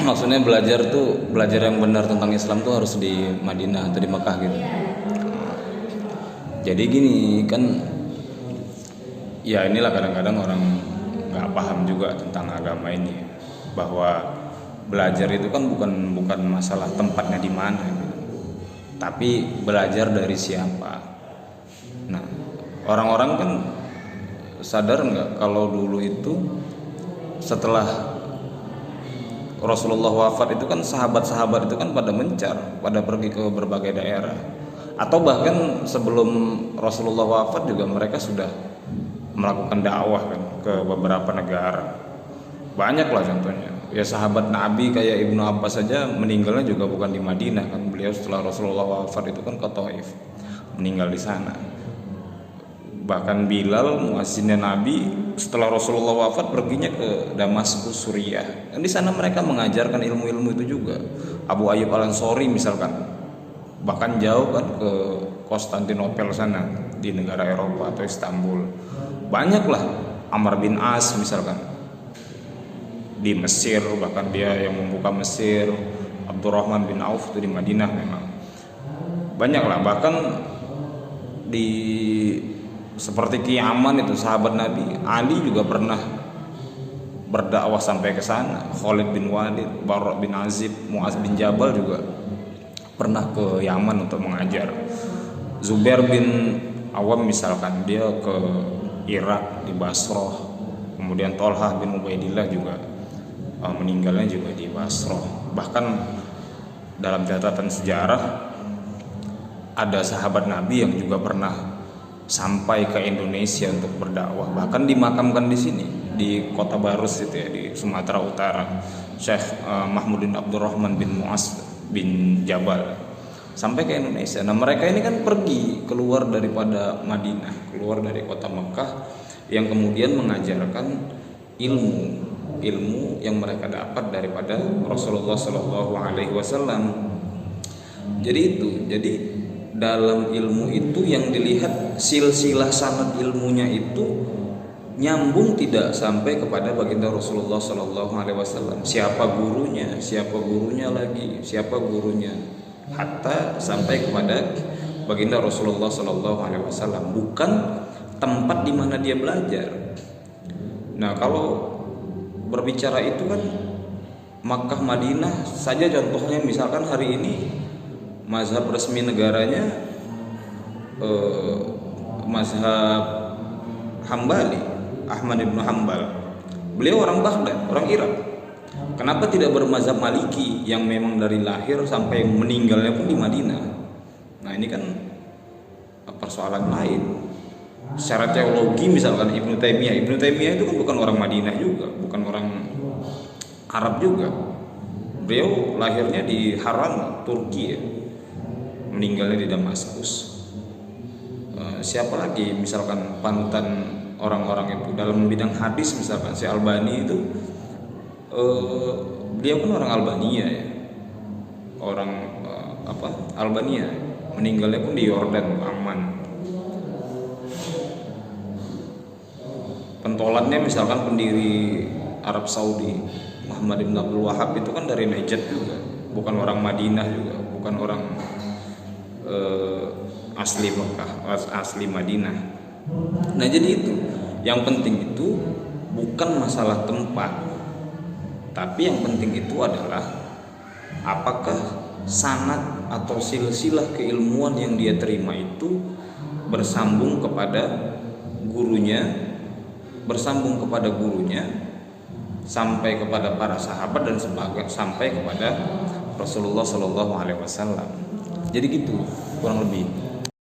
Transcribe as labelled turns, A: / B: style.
A: Maksudnya belajar yang benar tentang Islam tuh harus di Madinah atau di Mekah gitu. Jadi gini kan, ya inilah kadang-kadang orang nggak paham juga tentang agama ini, bahwa belajar itu kan bukan masalah tempatnya di mana gitu, tapi belajar dari siapa. Nah, orang-orang kan sadar nggak kalau dulu itu setelah Rasulullah wafat itu kan sahabat-sahabat itu kan pada mencar, pada pergi ke berbagai daerah, atau bahkan sebelum Rasulullah wafat juga mereka sudah melakukan dakwah kan ke beberapa negara. Banyak lah contohnya. Ya sahabat Nabi kayak Ibnu Abbas saja meninggalnya juga bukan di Madinah kan. Beliau setelah Rasulullah wafat itu kan ke Thaif, meninggal di sana. Bahkan Bilal muazzinnya Nabi setelah Rasulullah wafat perginya ke Damaskus, Suriah. Dan di sana mereka mengajarkan ilmu-ilmu itu juga. Abu Ayyub Al-Ansori misalkan, bahkan jauh kan ke Konstantinopel sana di negara Eropa atau Istanbul. Banyaklah Amr bin As misalkan di Mesir, bahkan dia yang membuka Mesir. Abdurrahman bin Auf itu di Madinah memang. Banyaklah, bahkan di seperti Yaman itu sahabat Nabi Ali juga pernah berdakwah sampai ke sana. Khalid bin Walid, Barra bin Azib, Muaz bin Jabal juga pernah ke Yaman untuk mengajar. Zubair bin Awam misalkan dia ke Irak di Basrah. Kemudian Tolhah bin Ubaidillah juga meninggalnya juga di Basrah. Bahkan dalam catatan sejarah ada sahabat Nabi yang juga pernah sampai ke Indonesia untuk berdakwah, bahkan dimakamkan di sini di Kota Barus itu ya, di Sumatera Utara. Syekh Mahmudin Abdurrahman bin Muaz bin Jabal sampai ke Indonesia. Nah, mereka ini kan pergi keluar daripada Madinah, keluar dari kota Mekah, yang kemudian mengajarkan ilmu yang mereka dapat daripada Rasulullah Shallallahu Alaihi Wasallam. Jadi dalam ilmu itu yang dilihat silsilah sanad ilmunya itu nyambung tidak sampai kepada baginda Rasulullah Shallallahu Alaihi Wasallam. Siapa gurunya lagi, siapa gurunya, hatta sampai kepada baginda Rasulullah Shallallahu Alaihi Wasallam, bukan tempat di mana dia belajar. Nah, kalau berbicara itu kan Makkah Madinah saja contohnya, misalkan hari ini mazhab resmi negaranya mazhab Hambali, Ahmad bin Hambal. Beliau orang Baghdad, orang Irak. Kenapa tidak bermazhab Maliki yang memang dari lahir sampai meninggalnya pun di Madinah? Nah, ini kan persoalan lain. Secara teologi misalkan Ibnu Taimiyah itu kan bukan orang Madinah juga, bukan orang Arab juga. Beliau lahirnya di Haran, Turki ya. Meninggalnya di Damaskus. Siapa lagi misalkan panutan orang-orang itu dalam bidang hadis, misalkan si Albani itu dia pun orang Albania ya, orang Albania, meninggalnya pun di Yordan, Amman. Pentolannya misalkan pendiri Arab Saudi Muhammad bin Abdul Wahab itu kan dari Najd juga, bukan orang Madinah juga, bukan orang asli Mekah, asli Madinah. Nah, jadi itu yang penting itu bukan masalah tempat, tapi yang penting itu adalah apakah sanad atau silsilah keilmuan yang dia terima itu bersambung kepada gurunya, sampai kepada para sahabat dan sampai kepada Rasulullah Shallallahu Alaihi Wasallam. Jadi gitu kurang lebih.